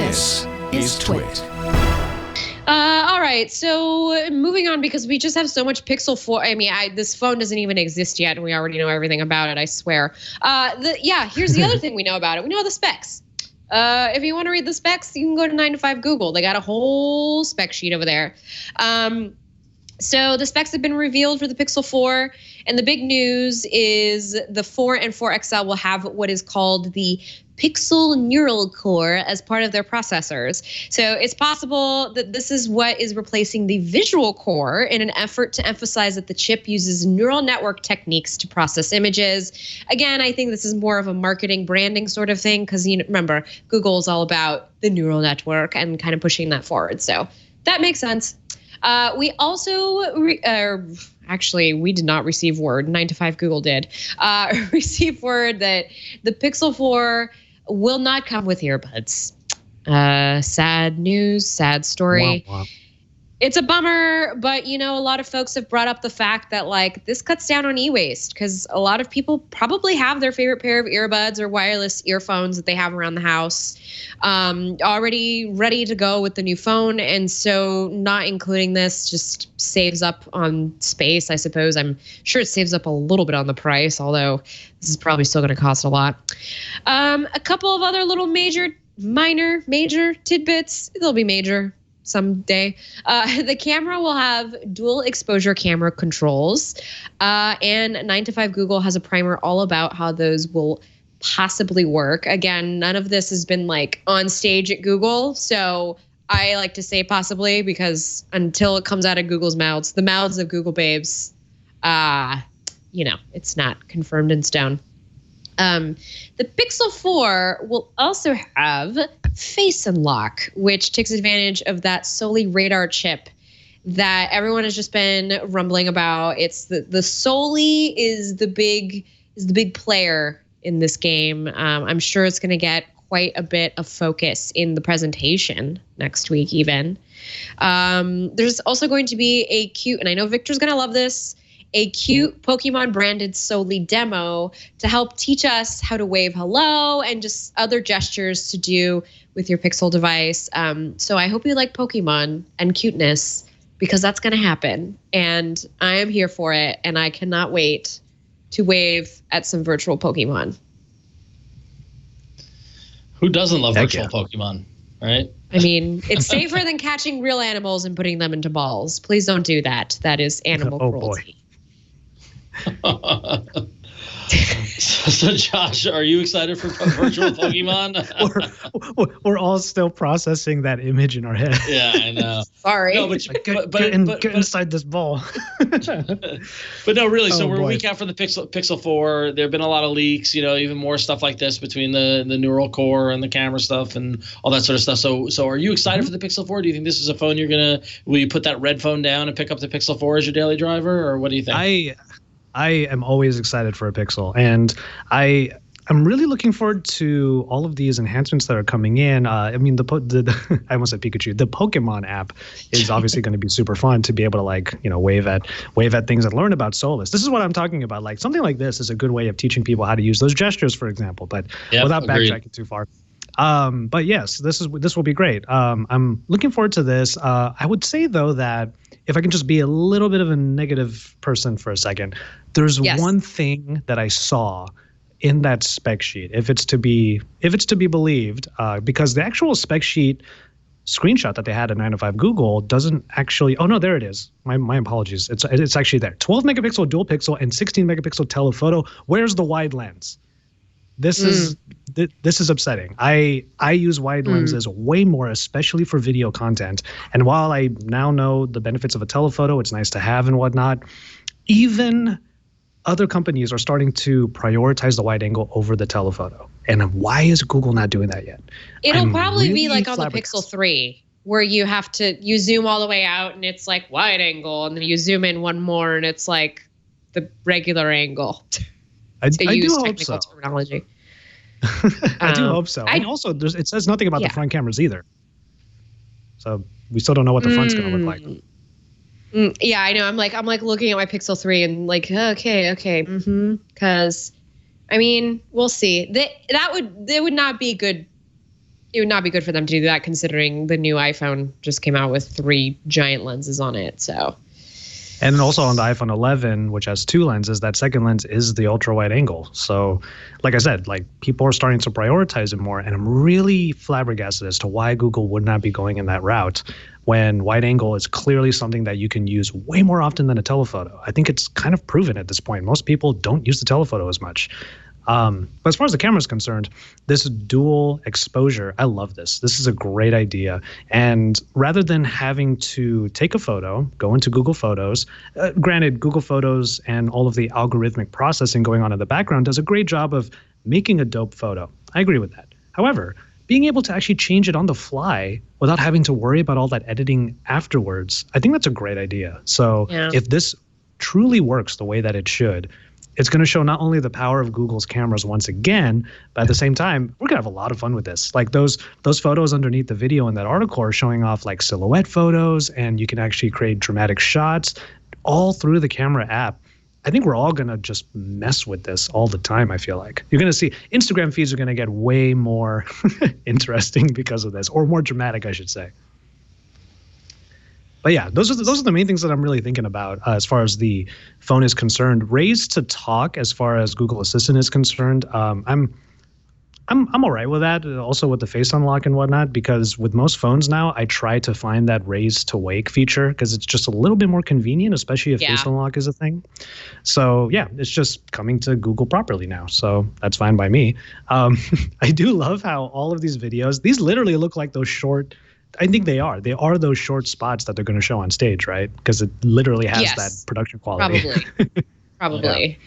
This is Twit. All right, so moving on, because we just have so much Pixel 4. I mean, this phone doesn't even exist yet, and we already know everything about it, I swear. Here's the other thing we know about it. We know the specs. If you want to read the specs, you can go to 9to5 Google. They got a whole spec sheet over there. So the specs have been revealed for the Pixel 4, and the big news is the 4 and 4 XL will have what is called the Pixel Neural Core as part of their processors. So it's possible that this is what is replacing the visual core in an effort to emphasize that the chip uses neural network techniques to process images. Again, I think this is more of a marketing branding sort of thing, because remember, Google is all about the neural network and kind of pushing that forward. So that makes sense. We also, actually, we did not receive word. 9to5 Google did receive word that the Pixel 4 will not come with earbuds. Sad news, sad story. Wow. It's a bummer, but a lot of folks have brought up the fact that this cuts down on e-waste, because a lot of people probably have their favorite pair of earbuds or wireless earphones that they have around the house already ready to go with the new phone. And so not including this just saves up on space, I suppose. I'm sure it saves up a little bit on the price, although this is probably still going to cost a lot. A couple of other little major tidbits. They'll be major someday. The camera will have dual exposure camera controls, and 9to5 Google has a primer all about how those will possibly work. Again, none of this has been on stage at Google, so I like to say possibly, because until it comes out of Google's mouths, the mouths of Google babes, it's not confirmed in stone. The Pixel 4 will also have Face Unlock, which takes advantage of that Soli radar chip that everyone has just been rumbling about. It's the Soli is the big player in this game. I'm sure it's going to get quite a bit of focus in the presentation next week even. There's also going to be a cute, and I know Victor's going to love this, a cute Pokemon branded Soli demo to help teach us how to wave hello and just other gestures to do with your Pixel device. So I hope you like Pokemon and cuteness, because that's going to happen. And I am here for it. And I cannot wait to wave at some virtual Pokemon. Who doesn't love virtual Pokemon, right? I mean, it's safer than catching real animals and putting them into balls. Please don't do that. That is animal cruelty. So Josh, are you excited for virtual Pokemon? we're all still processing that image in our head. Yeah, I know. Sorry. No, get inside this ball. But no, really. So we're a week out from the Pixel 4. There have been a lot of leaks. Even more stuff like this between the neural core and the camera stuff and all that sort of stuff. So are you excited for the Pixel 4? Do you think this is a phone will you put that red phone down and pick up the Pixel 4 as your daily driver, or what do you think? I am always excited for a Pixel, and I'm really looking forward to all of these enhancements that are coming in. I almost said Pikachu. The Pokemon app is obviously going to be super fun to be able to wave at things and learn about Solus. This is what I'm talking about. Something like this is a good way of teaching people how to use those gestures, for example, but without backtracking too far. But yes, this will be great. I'm looking forward to this. I would say though that if I can just be a little bit of a negative person for a second, there's one thing that I saw in that spec sheet, if it's to be believed, because the actual spec sheet screenshot that they had at 9to5 Google doesn't actually. Oh no, there it is. My apologies. It's actually there. 12 megapixel dual pixel and 16 megapixel telephoto. Where's the wide lens? This is upsetting. I use wide lenses way more, especially for video content. And while I now know the benefits of a telephoto, it's nice to have and whatnot, even other companies are starting to prioritize the wide angle over the telephoto. And why is Google not doing that yet? It'll probably be like on the Pixel 3, where you zoom all the way out and it's like wide angle, and then you zoom in one more and it's like the regular angle. I do hope so. Terminology. I do hope so. And also, it says nothing about the front cameras either. So we still don't know what the front's going to look like. Yeah, I know. I'm like looking at my Pixel 3 and okay. Because, I mean, we'll see. That would not be good it would not be good for them to do that, considering the new iPhone just came out with 3 giant lenses on it. So. And then also on the iPhone 11, which has 2 lenses, that second lens is the ultra wide angle. So like I said, like people are starting to prioritize it more. And I'm really flabbergasted as to why Google would not be going in that route when wide angle is clearly something that you can use way more often than a telephoto. I think it's kind of proven at this point. Most people don't use the telephoto as much. But as far as the camera is concerned, this dual exposure, I love this. This is a great idea. And rather than having to take a photo, go into Google Photos, granted, Google Photos and all of the algorithmic processing going on in the background does a great job of making a dope photo. I agree with that. However, being able to actually change it on the fly without having to worry about all that editing afterwards, I think that's a great idea. So if this truly works the way that it should, it's going to show not only the power of Google's cameras once again, but at the same time, we're going to have a lot of fun with this. Like those photos underneath the video in that article are showing off like silhouette photos, and you can actually create dramatic shots all through the camera app. I think we're all going to just mess with this all the time, I feel like. You're going to see Instagram feeds are going to get way more interesting because of this, or more dramatic, I should say. But yeah, those are the main things that I'm really thinking about as far as the phone is concerned. Raise to talk as far as Google Assistant is concerned. I'm all right with that. Also with the face unlock and whatnot, because with most phones now, I try to find that raise to wake feature because it's just a little bit more convenient, especially if face unlock is a thing. So yeah, it's just coming to Google properly now. So that's fine by me. I do love how all of these videos, these literally look like those short. I think they are. They are those short spots that they're going to show on stage, right? Because it literally has that production quality. Probably.